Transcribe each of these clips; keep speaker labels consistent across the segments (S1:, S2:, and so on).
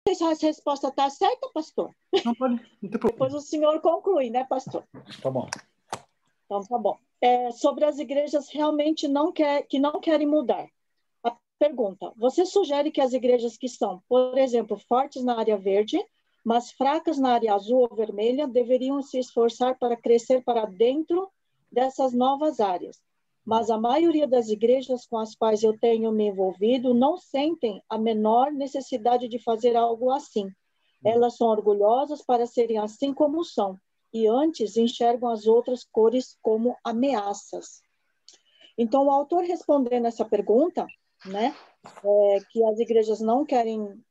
S1: sei se a resposta está certa, pastor.
S2: Não pode, não tem problema.
S1: Depois o senhor conclui, né, pastor?
S2: Tá bom.
S1: Então, tá bom. Sobre as igrejas realmente que não querem mudar. A pergunta, você sugere que as igrejas que são, por exemplo, fortes na área verde, mas fracas na área azul ou vermelha, deveriam se esforçar para crescer para dentro dessas novas áreas. Mas a maioria das igrejas com as quais eu tenho me envolvido não sentem a menor necessidade de fazer algo assim. Elas são orgulhosas para serem assim como são, e antes enxergam as outras cores como ameaças. Então, o autor respondendo essa pergunta, né, que as igrejas não querem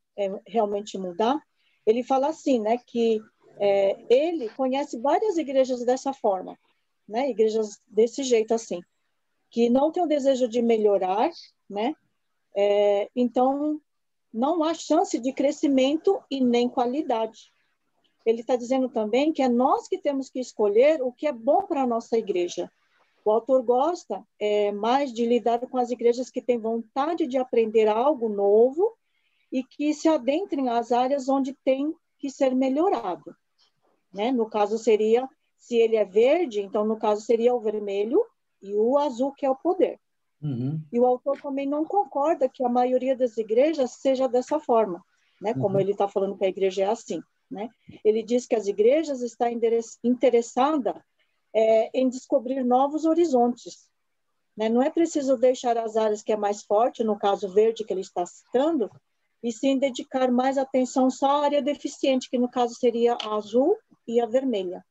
S1: realmente mudar, ele fala assim, né, que ele conhece várias igrejas dessa forma, né, igrejas desse jeito assim, que não tem o desejo de melhorar, né, então não há chance de crescimento e nem qualidade. Ele está dizendo também que é nós que temos que escolher o que é bom para a nossa igreja. O autor gosta mais de lidar com as igrejas que têm vontade de aprender algo novo e que se adentrem às áreas onde tem que ser melhorado. Né? No caso seria, se ele é verde, então no caso seria o vermelho e o azul, que é o poder.
S2: Uhum.
S1: E o autor também não concorda que a maioria das igrejas seja dessa forma, né? Como ele está falando que a igreja é assim. Né? Ele diz que as igrejas estão interessadas em descobrir novos horizontes. Né? Não é preciso deixar as áreas que é mais forte, no caso verde que ele está citando, e sim dedicar mais atenção só à área deficiente, que no caso seria a azul e a vermelha.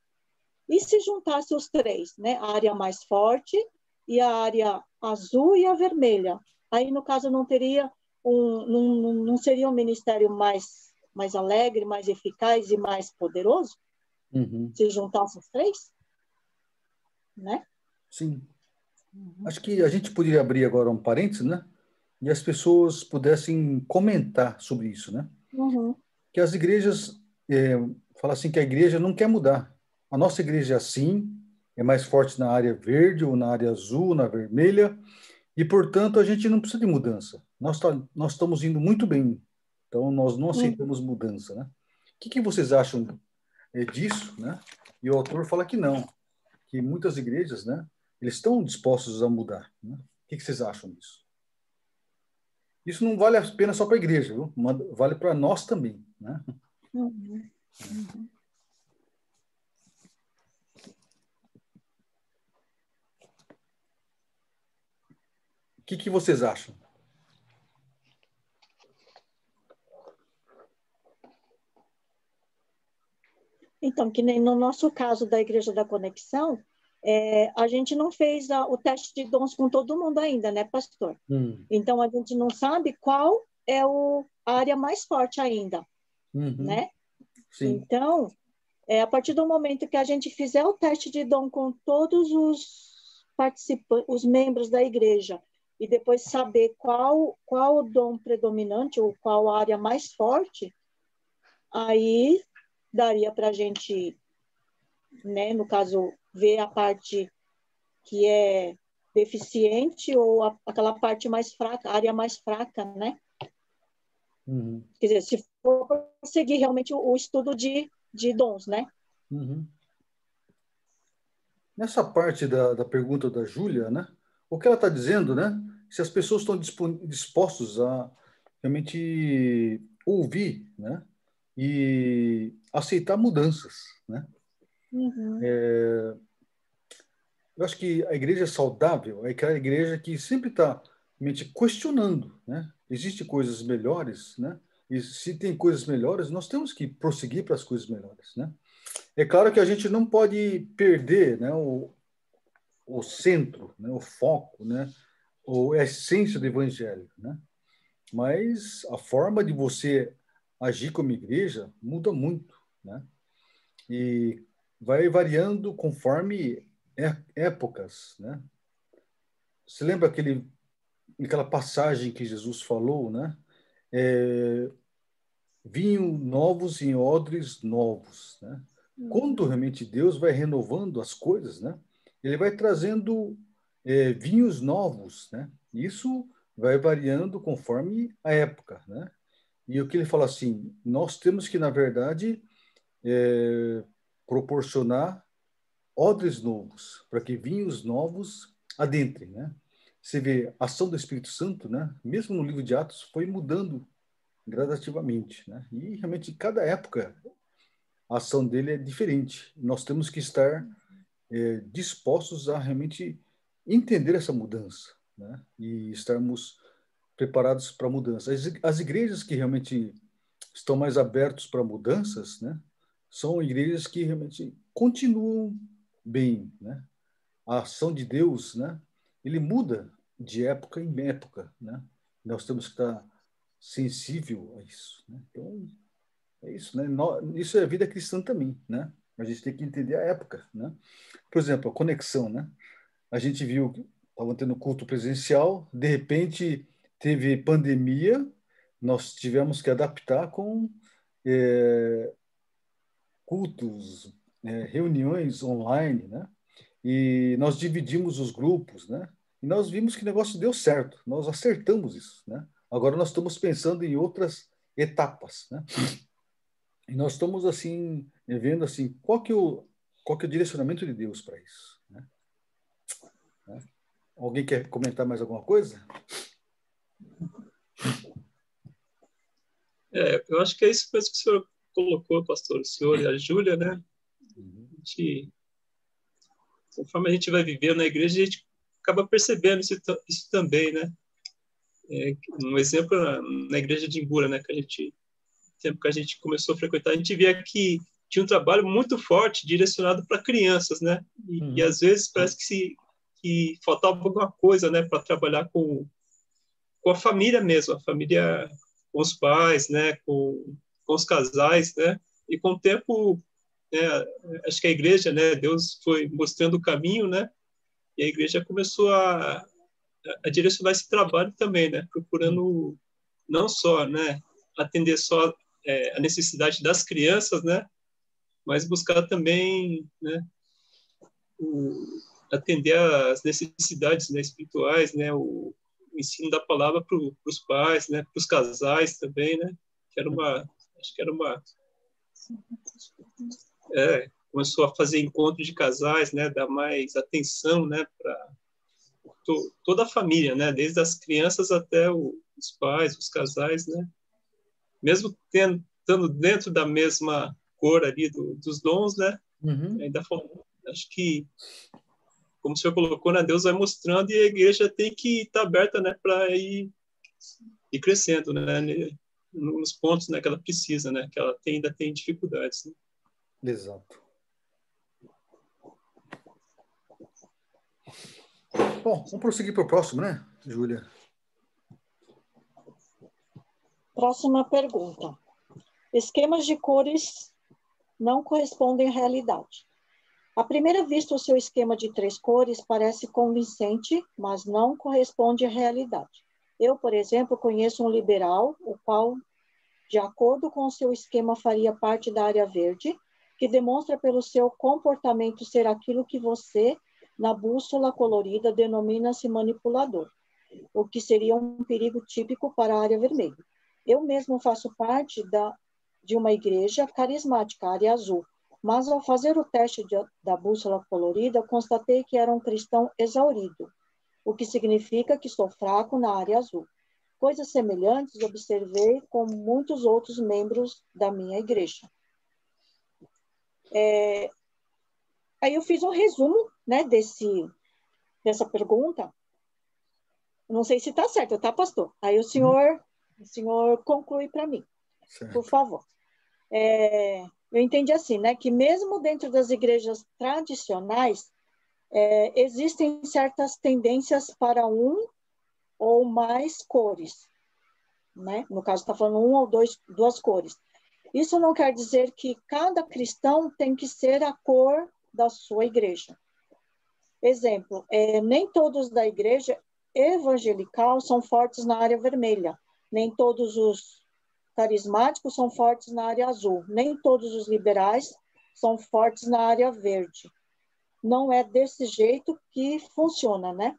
S1: E se juntasse os três, né? A área mais forte e a área azul e a vermelha? Aí, no caso, não seria um ministério mais alegre, mais eficaz e mais poderoso? Se juntasse os três? Né?
S2: Sim. Acho que a gente poderia abrir agora um parênteses, né? E as pessoas pudessem comentar sobre isso, né? Que as igrejas, falam assim que a igreja não quer mudar. A nossa igreja é assim, é mais forte na área verde ou na área azul, na vermelha, e, portanto, a gente não precisa de mudança. Nós estamos indo muito bem, então nós não aceitamos mudança, né? O que vocês acham disso, né? E o autor fala que não, que muitas igrejas, né, eles estão dispostos a mudar, né? O que vocês acham disso? Isso não vale a pena só para a igreja, viu? Vale para nós também, né? O que vocês acham?
S1: Então, que nem no nosso caso da Igreja da Conexão, a gente não fez o teste de dons com todo mundo ainda, né, pastor? Então, a gente não sabe qual é a área mais forte ainda, né?
S2: Sim.
S1: Então, a partir do momento que a gente fizer o teste de dom com todos os participantes, os membros da igreja, e depois saber qual o dom predominante ou qual a área mais forte, aí daria para a gente, né, no caso, ver a parte que é deficiente ou aquela parte mais fraca, a área mais fraca, né? Quer dizer, se for seguir realmente o estudo de dons, né?
S2: Nessa parte da pergunta da Júlia, né? O que ela está dizendo, né? Se as pessoas estão dispostos a realmente ouvir, né? E aceitar mudanças, né? Eu acho que a igreja saudável é aquela igreja que sempre está realmente questionando, né? Existem coisas melhores, né? E se tem coisas melhores, nós temos que prosseguir para as coisas melhores, né? É claro que a gente não pode perder, né, o centro, né, o foco, né, a essência do evangelho, né? Mas a forma de você agir como igreja muda muito, né? E vai variando conforme épocas, né? Você lembra aquela passagem que Jesus falou, né? Vinho novos em odres novos, né? Quando realmente Deus vai renovando as coisas, né? Ele vai trazendo vinhos novos, né? Isso vai variando conforme a época, né? E o que ele fala assim, nós temos que, na verdade, proporcionar odres novos, para que vinhos novos adentrem, né? Você vê a ação do Espírito Santo, né? Mesmo no livro de Atos, foi mudando gradativamente, né? E realmente, em cada época, a ação dele é diferente. Nós temos que estar dispostos a realmente entender essa mudança, né? E estarmos preparados para a mudança. As igrejas que realmente estão mais abertos para mudanças, né? São igrejas que realmente continuam bem, né? A ação de Deus, né? Ele muda de época em época, né? Nós temos que estar sensível a isso, né? Então, é isso, né? Isso é a vida cristã também, né? A gente tem que entender a época, né? Por exemplo, a conexão, né? A gente viu que estava tendo culto presencial, de repente teve pandemia, nós tivemos que adaptar com cultos, reuniões online, né? E nós dividimos os grupos, né? E nós vimos que o negócio deu certo, nós acertamos isso, né? Agora nós estamos pensando em outras etapas, né? E nós estamos assim vendo assim qual que é o direcionamento de Deus para isso, né? Alguém quer comentar mais alguma coisa?
S3: Eu acho que é isso mesmo que o senhor colocou, pastor, o senhor e a Júlia, né? Conforme a gente vai vivendo na igreja, a gente acaba percebendo isso também, né? Um exemplo na igreja de Imbura, né? Tempo que a gente começou a frequentar, a gente via que tinha um trabalho muito forte direcionado para crianças, né? E às vezes parece que faltava alguma coisa, né? Para trabalhar com a família mesmo, a família com os pais, né? Com os casais, né? E com o tempo, né, acho que a igreja, né? Deus foi mostrando o caminho, né? E a igreja começou a direcionar esse trabalho também, né? Procurando não só, né? Atender só a necessidade das crianças, né? Mas buscar também, né? Atender às necessidades, né, espirituais, né? O ensino da palavra para os pais, né? Para os casais também, né? Acho que era uma começou a fazer encontro de casais, né? Dar mais atenção, né? Para toda a família, né? Desde as crianças até os pais, os casais, né? Mesmo estando dentro da mesma cor ali dos dons, né? Ainda acho que, como o senhor colocou, né? Deus vai mostrando e a igreja tem que estar aberta, né? Para ir crescendo, né? Nos pontos, né? Que ela precisa, né? Que ela ainda tem dificuldades. Né?
S2: Exato. Bom, vamos prosseguir para o próximo, né, Júlia?
S1: Próxima pergunta. Esquemas de cores não correspondem à realidade. À primeira vista, o seu esquema de 3 cores parece convincente, mas não corresponde à realidade. Eu, por exemplo, conheço um liberal, o qual, de acordo com o seu esquema, faria parte da área verde, que demonstra pelo seu comportamento ser aquilo que você, na bússola colorida, denomina-se manipulador, o que seria um perigo típico para a área vermelha. Eu mesmo faço parte de uma igreja carismática, área azul, mas ao fazer o teste da bússola colorida, constatei que era um cristão exaurido, o que significa que sou fraco na área azul. Coisas semelhantes observei com muitos outros membros da minha igreja. Aí eu fiz um resumo, né, dessa pergunta. Não sei se está certo, tá, pastor? Aí o senhor conclui para mim,
S2: certo.
S1: Por favor. Eu entendi assim, né, que mesmo dentro das igrejas tradicionais, existem certas tendências para um ou mais cores, né? No caso, está falando um ou duas cores. Isso não quer dizer que cada cristão tem que ser a cor da sua igreja. Exemplo, nem todos da igreja evangelical são fortes na área vermelha, nem todos os carismáticos são fortes na área azul, nem todos os liberais são fortes na área verde. Não é desse jeito que funciona, né?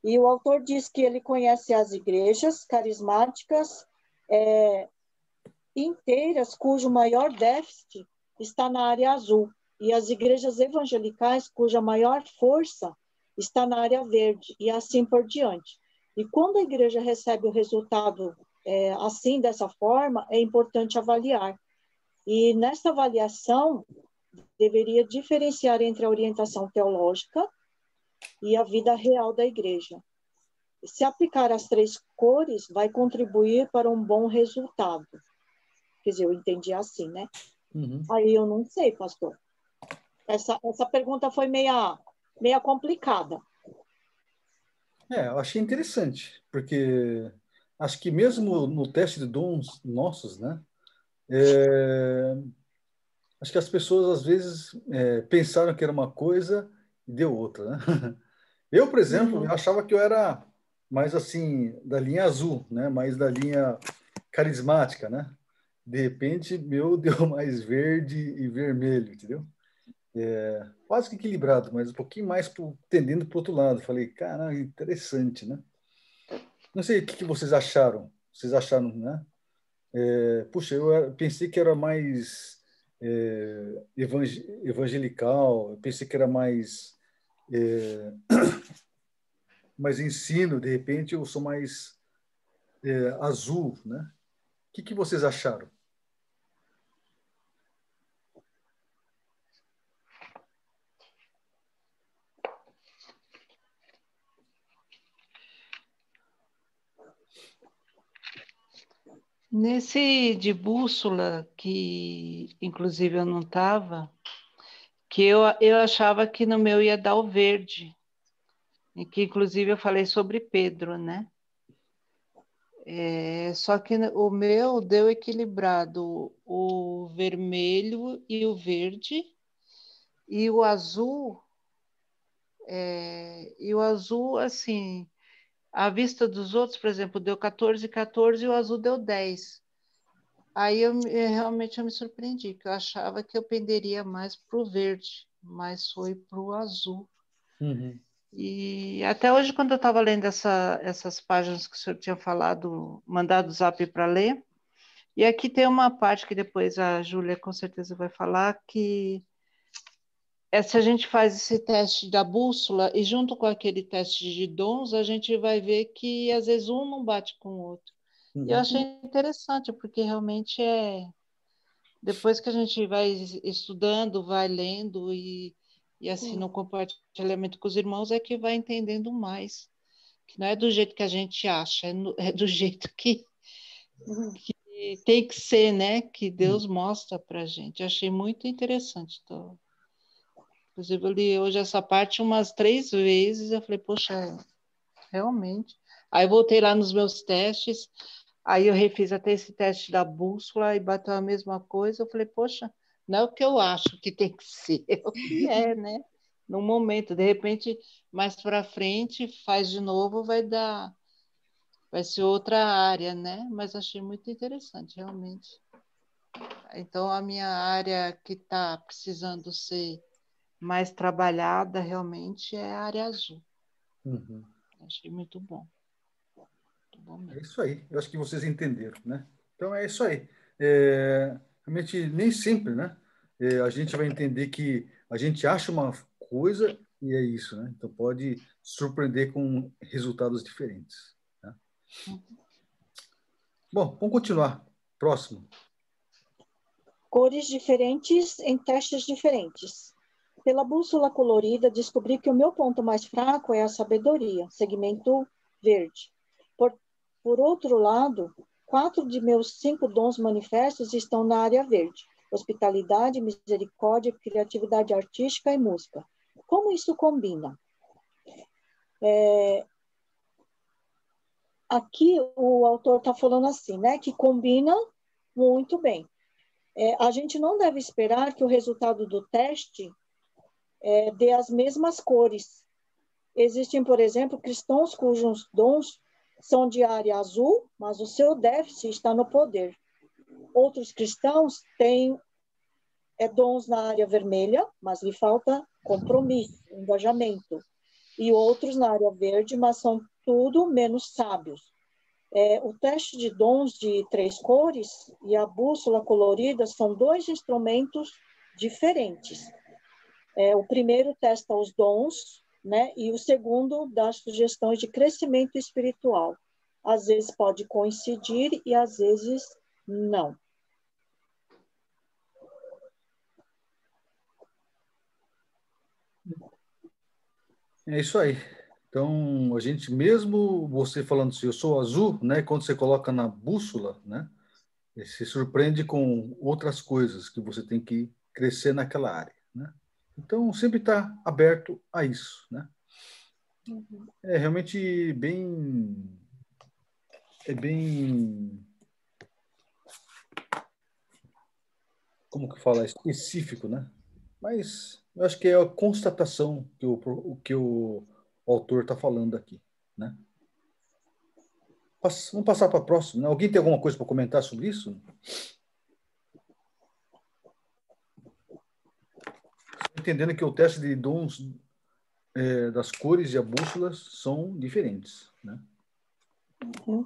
S1: E o autor diz que ele conhece as igrejas carismáticas inteiras cujo maior déficit está na área azul, e as igrejas evangelicais cuja maior força está na área verde, e assim por diante. E quando a igreja recebe o resultado assim, dessa forma, é importante avaliar. E nessa avaliação, deveria diferenciar entre a orientação teológica e a vida real da igreja. Se aplicar as 3 cores, vai contribuir para um bom resultado. Quer dizer, eu entendi assim, né?
S2: Uhum.
S1: Aí eu não sei, pastor. Essa pergunta foi meia complicada.
S2: Eu achei interessante, porque acho que mesmo no teste de dons nossos, né? Acho que as pessoas, às vezes, pensaram que era uma coisa e deu outra, né? Eu, por exemplo, eu achava que eu era mais, assim, da linha azul, né? Mais da linha carismática, né? De repente, meu deu mais verde e vermelho, entendeu? Quase que equilibrado, mas um pouquinho mais tendendo para o outro lado. Falei, cara, interessante, né? Não sei o que vocês acharam. Vocês acharam, né? Puxa, eu pensei que era mais evangelical, eu pensei que era mais ensino, de repente eu sou mais azul, né? O que vocês acharam?
S4: Nesse de bússola, que inclusive eu não estava, que eu achava que no meu ia dar o verde, e que inclusive eu falei sobre Pedro, né? Só que o meu deu equilibrado o vermelho e o verde, e o azul, assim, à vista dos outros, por exemplo, deu 14, 14 e o azul deu 10. Aí realmente eu me surpreendi, que eu achava que eu penderia mais para o verde, mas foi para o azul.
S2: Uhum.
S4: E até hoje, quando eu estava lendo essas páginas que o senhor tinha falado, mandado o zap para ler, e aqui tem uma parte que depois a Júlia com certeza vai falar, que se a gente faz esse teste da bússola, e junto com aquele teste de dons, a gente vai ver que às vezes um não bate com o outro. E eu achei interessante, porque realmente depois que a gente vai estudando, vai lendo e assim no compartilhamento com os irmãos é que vai entendendo mais. Que não é do jeito que a gente acha, é do jeito que tem que ser, né? Que Deus mostra para a gente. Eu achei muito interessante. Então, inclusive, eu li hoje essa parte umas 3 vezes. Eu falei, poxa, realmente. Aí voltei lá nos meus testes. Aí eu refiz até esse teste da bússola e bateu a mesma coisa. Eu falei, poxa, não é o que eu acho que tem que ser, é o que é, né? No momento, de repente, mais para frente, faz de novo, vai ser outra área, né? Mas achei muito interessante, realmente. Então, a minha área que está precisando ser mais trabalhada, realmente, é a área azul.
S2: Uhum.
S4: Achei muito bom. Muito bom mesmo.
S2: É isso aí. Eu acho que vocês entenderam, né? Então, é isso aí. Realmente, nem sempre, né? A gente vai entender que a gente acha uma coisa e é isso, né? Então, pode surpreender com resultados diferentes. Tá? Bom, vamos continuar. Próximo.
S1: Cores diferentes em testes diferentes. Pela bússola colorida, descobri que o meu ponto mais fraco é a sabedoria, segmento verde. Por outro lado, 4 de meus 5 dons manifestos estão na área verde: hospitalidade, misericórdia, criatividade artística e música. Como isso combina? Aqui o autor está falando assim, né, que combina muito bem. A gente não deve esperar que o resultado do teste dê as mesmas cores. Existem, por exemplo, cristãos cujos dons são de área azul, mas o seu déficit está no poder. Outros cristãos têm dons na área vermelha, mas lhe falta compromisso, engajamento. E outros na área verde, mas são tudo menos sábios. O teste de dons de 3 cores e a bússola colorida são 2 instrumentos diferentes. O primeiro testa os dons, né? E o segundo dá sugestões de crescimento espiritual. Às vezes pode coincidir e às vezes não.
S2: É isso aí. Então, a gente, mesmo você falando assim, eu sou azul, né? Quando você coloca na bússola, né? Se surpreende com outras coisas que você tem que crescer naquela área, né? Então, sempre está aberto a isso, né? É realmente bem, como que fala, específico, né? Mas eu acho que é a constatação que o autor está falando aqui, né? Vamos passar para a próxima, né? Alguém tem alguma coisa para comentar sobre isso? Entendendo que o teste de dons das cores e a bússola são diferentes, né?
S1: Uhum.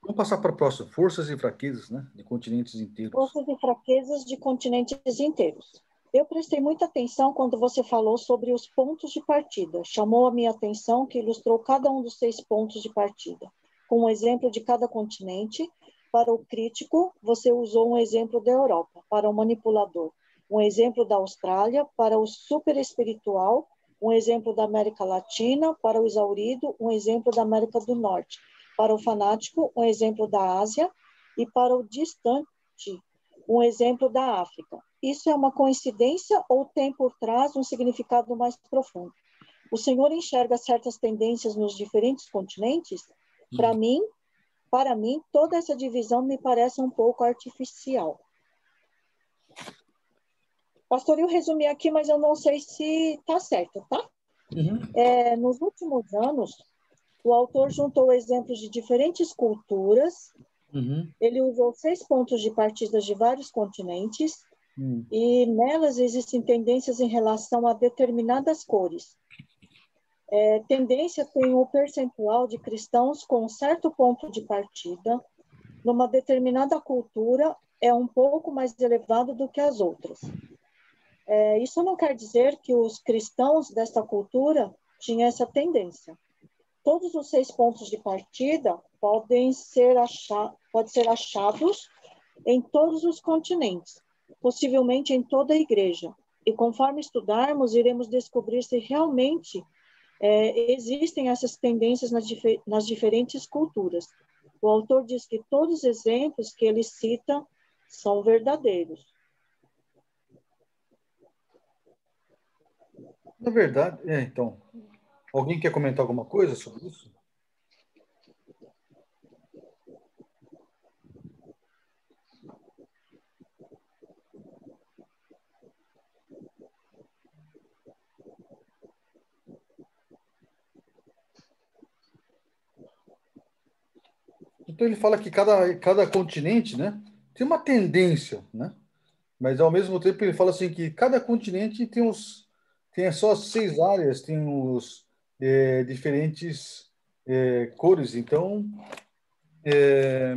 S2: Vamos passar para a próxima. Forças e fraquezas, né? De continentes inteiros.
S1: Forças e fraquezas de continentes inteiros. Eu prestei muita atenção quando você falou sobre os pontos de partida. Chamou a minha atenção que ilustrou cada um dos 6 pontos de partida, com um exemplo de cada continente. Para o crítico, você usou um exemplo da Europa. Para o manipulador, um exemplo da Austrália. Para o super espiritual, um exemplo da América Latina. Para o exaurido, um exemplo da América do Norte. Para o fanático, um exemplo da Ásia. E para o distante, um exemplo da África. Isso é uma coincidência ou tem por trás um significado mais profundo? O Senhor enxerga certas tendências nos diferentes continentes? Para mim, toda essa divisão me parece um pouco artificial. Pastor, eu resumi aqui, mas eu não sei se está certo, tá?
S2: Uhum.
S1: Nos últimos anos, o autor juntou exemplos de diferentes culturas.
S2: Uhum.
S1: Ele usou 6 pontos de partida de vários continentes. E nelas existem tendências em relação a determinadas cores. Tendência tem o percentual de cristãos com um certo ponto de partida. Numa determinada cultura, é um pouco mais elevado do que as outras. Isso não quer dizer que os cristãos desta cultura tinham essa tendência. Todos os 6 pontos de partida podem ser achados em todos os continentes, possivelmente em toda a igreja. E conforme estudarmos, iremos descobrir se realmente existem essas tendências nas diferentes culturas. O autor diz que todos os exemplos que ele cita são verdadeiros.
S2: Na verdade, então, alguém quer comentar alguma coisa sobre isso? Então ele fala que cada continente, né, tem uma tendência, né? Mas ao mesmo tempo ele fala assim que cada continente tem só 6 áreas, tem os diferentes cores. Então,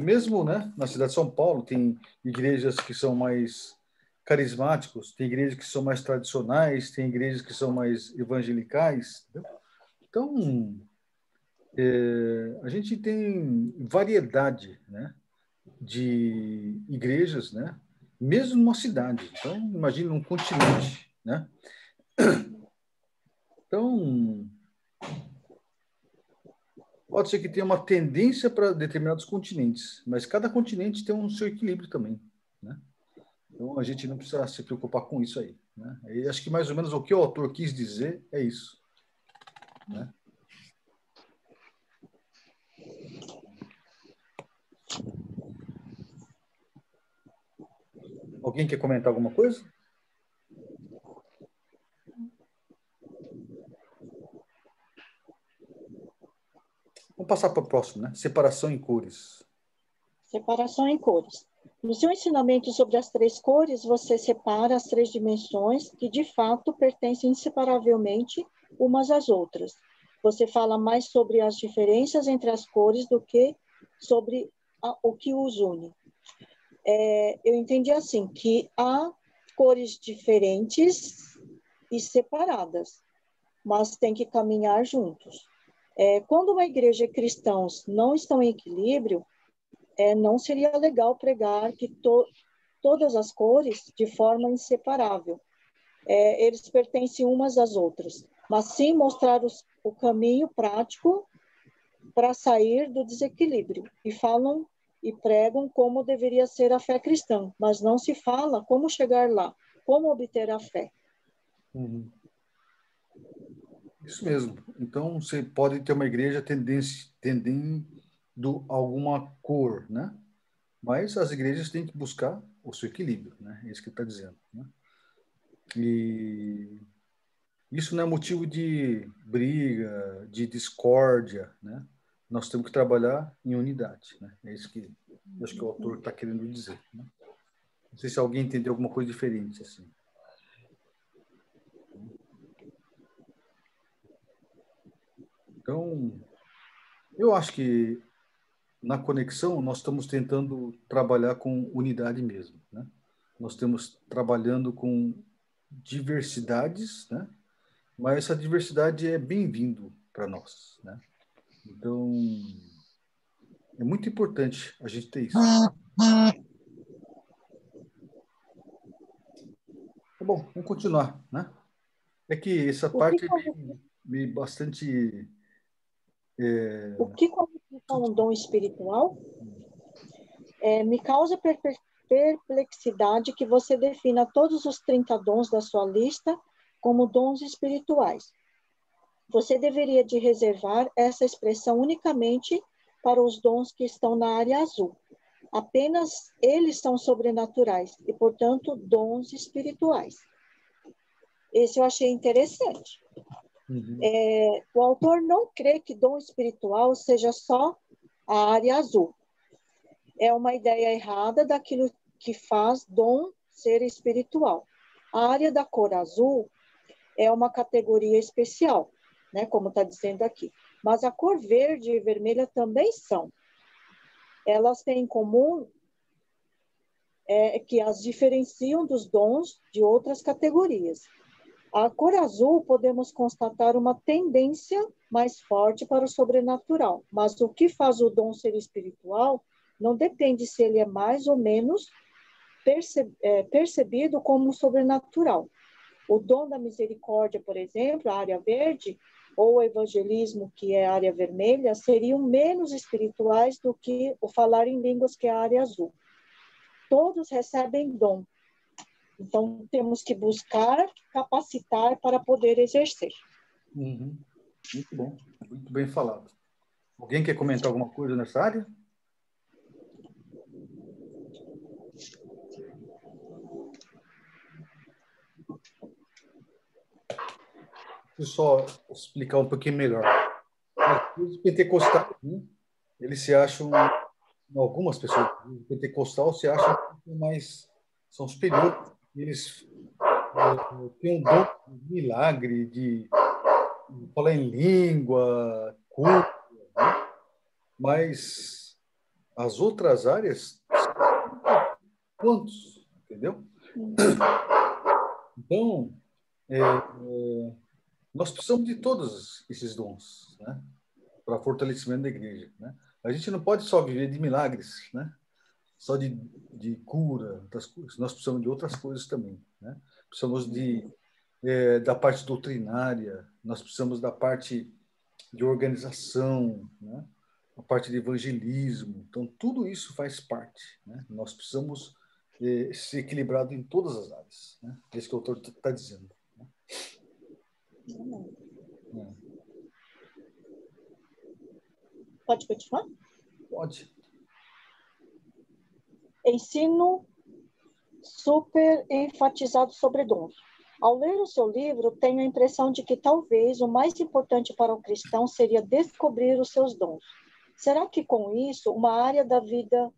S2: mesmo, né, na cidade de São Paulo tem igrejas que são mais carismáticos, tem igrejas que são mais tradicionais, tem igrejas que são mais evangelicais. Entendeu? Então, a gente tem variedade, né, de igrejas, né, mesmo numa cidade. Então, imagina um continente, né? Então, pode ser que tenha uma tendência para determinados continentes, mas cada continente tem um seu equilíbrio também, né? Então, a gente não precisa se preocupar com isso aí, né? E acho que mais ou menos o que o autor quis dizer é isso, né? Alguém quer comentar alguma coisa? Vamos passar para o próximo, né? Separação em cores.
S1: Separação em cores. No seu ensinamento sobre as 3 cores, você separa as 3 dimensões que, de fato, pertencem inseparavelmente umas às outras. Você fala mais sobre as diferenças entre as cores do que sobre o que os une. Eu entendi assim, que há cores diferentes e separadas, mas tem que caminhar juntos. Quando uma igreja e cristãos não estão em equilíbrio, não seria legal pregar que todas as cores de forma inseparável. Eles pertencem umas às outras, mas sim mostrar o caminho prático para sair do desequilíbrio. E falam e pregam como deveria ser a fé cristã, mas não se fala como chegar lá, como obter a fé.
S2: Uhum. Isso mesmo. Então, você pode ter uma igreja tendendo alguma cor, né? Mas as igrejas têm que buscar o seu equilíbrio, né? É isso que ele está dizendo, né? E isso não é motivo de briga, de discórdia, né? Nós temos que trabalhar em unidade, né? É isso que eu acho que o autor está querendo dizer, né? Não sei se alguém entendeu alguma coisa diferente, assim. Então, eu acho que na conexão nós estamos tentando trabalhar com unidade mesmo, né? Nós estamos trabalhando com diversidades, né? Mas essa diversidade é bem-vindo para nós, né? Então, é muito importante a gente ter isso. Tá bom, vamos continuar, né? É que essa parte é bastante...
S1: O que qualifica um dom espiritual? Me causa perplexidade que você defina todos os 30 dons da sua lista como dons espirituais. Você deveria de reservar essa expressão unicamente para os dons que estão na área azul. Apenas eles são sobrenaturais e, portanto, dons espirituais. Esse eu achei interessante.
S2: Uhum.
S1: O autor não crê que dom espiritual seja só a área azul. É uma ideia errada daquilo que faz dom ser espiritual. A área da cor azul é uma categoria especial, né, como está dizendo aqui. Mas a cor verde e vermelha também são. Elas têm em comum que as diferenciam dos dons de outras categorias. A cor azul, podemos constatar uma tendência mais forte para o sobrenatural, mas o que faz o dom ser espiritual não depende se ele é mais ou menos percebido como sobrenatural. O dom da misericórdia, por exemplo, a área verde, ou o evangelismo, que é a área vermelha, seriam menos espirituais do que o falar em línguas, que é a área azul. Todos recebem dom. Então, temos que buscar capacitar para poder exercer.
S2: Uhum. Muito bom, muito bem falado. Alguém quer comentar alguma coisa nessa área? Deixa eu só explicar um pouquinho melhor. Os pentecostais, né, eles se acham, algumas pessoas pentecostal se acham mais, são superiores. Eles têm um dom de milagre, de falar em língua, cura, né? Mas as outras áreas, quantos? Entendeu? Então, nós precisamos de todos esses dons, né, para fortalecimento da igreja, né? A gente não pode só viver de milagres, né? Só de cura das coisas. Nós precisamos de outras coisas também, né? Precisamos da parte doutrinária, nós precisamos da parte de organização, né? A parte de evangelismo. Então, tudo isso faz parte, né? Nós precisamos ser equilibrado em todas as áreas, né? É isso que o autor está dizendo. Né?
S1: Pode continuar?
S2: Pode.
S1: Ensino super enfatizado sobre dons. Ao ler o seu livro, tenho a impressão de que talvez o mais importante para o cristão seria descobrir os seus dons. Será que com isso uma área da vida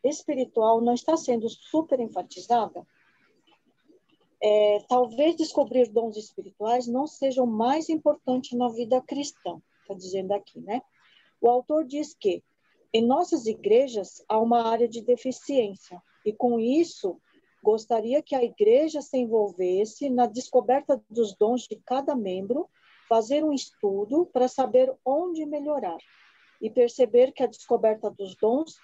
S1: espiritual não está sendo super enfatizada? Talvez descobrir dons espirituais não seja o mais importante na vida cristã, está dizendo aqui, né? O autor diz que em nossas igrejas há uma área de deficiência e, com isso, gostaria que a igreja se envolvesse na descoberta dos dons de cada membro, fazer um estudo para saber onde melhorar e perceber que a descoberta dos dons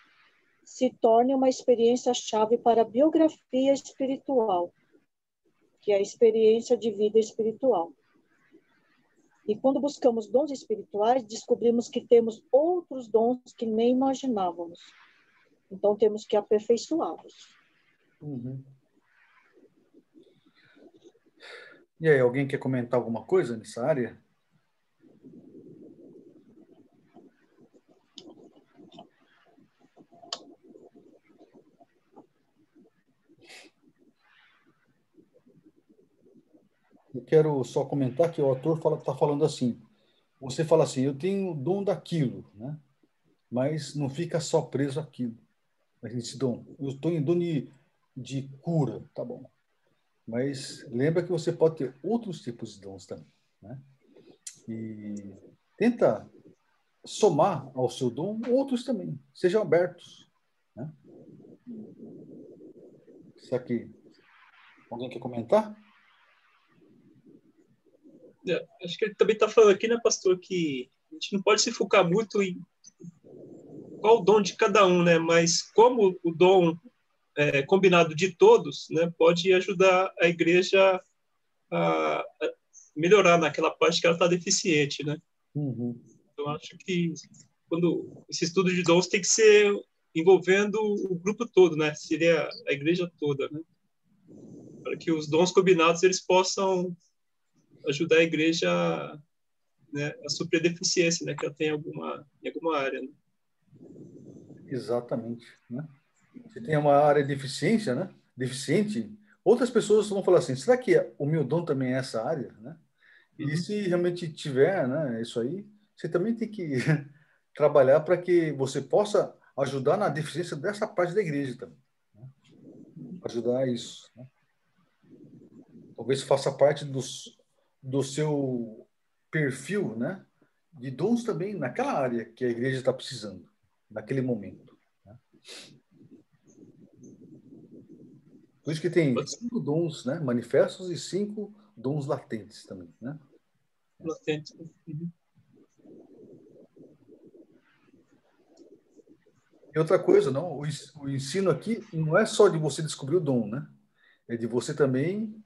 S1: se torne uma experiência-chave para a biografia espiritual, que é a experiência de vida espiritual. E quando buscamos dons espirituais, descobrimos que temos outros dons que nem imaginávamos. Então, temos que aperfeiçoá-los.
S2: Uhum. E aí, alguém quer comentar alguma coisa nessa área? Eu quero só comentar que o autor está falando assim, você fala assim, eu tenho o dom daquilo, né? Mas não fica só preso àquilo. Esse dom, eu estou em dom de cura, tá bom. Mas lembra que você pode ter outros tipos de dons também, né? E tenta somar ao seu dom outros também, sejam abertos, né? Isso aqui, alguém quer comentar?
S3: Acho que ele também está falando aqui, né, pastor, que a gente não pode se focar muito em qual o dom de cada um, né? Mas como o dom combinado de todos, né, pode ajudar a igreja a melhorar naquela parte que ela está deficiente, né?
S2: Uhum.
S3: Então, acho que quando esse estudo de dons tem que ser envolvendo o grupo todo, né? Seria a igreja toda, né? Para que os dons combinados eles possam ajudar a igreja, né, a suprir a deficiência, né, que ela tem em alguma área, né?
S2: Exatamente, né? Se tem uma área de deficiência, né? Deficiente, outras pessoas vão falar assim, será que o meu dom também é essa área, né? E se realmente tiver, né, isso aí, você também tem que trabalhar para que você possa ajudar na deficiência dessa parte da igreja também, né? Ajudar isso, né? Talvez faça parte do seu perfil, né, de dons também naquela área que a igreja está precisando, naquele momento, né? Por isso que tem 5 dons, né, manifestos e 5 dons latentes também, né?
S3: Latente. Uhum.
S2: E outra coisa, não, o ensino aqui não é só de você descobrir o dom, né? É de você também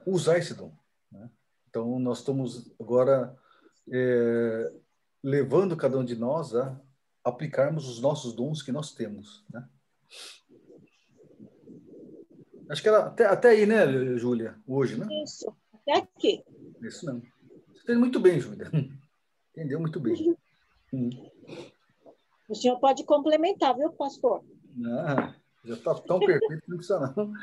S2: usar esse dom, né? Então, nós estamos agora levando cada um de nós a aplicarmos os nossos dons que nós temos, né? Acho que era até aí, né, Júlia? Hoje, né?
S1: Isso, até aqui.
S2: Isso não. Você fez muito bem, Júlia. Entendeu muito bem.
S1: O senhor pode complementar, viu, pastor?
S2: Ah, já está tão perfeito que não precisa não.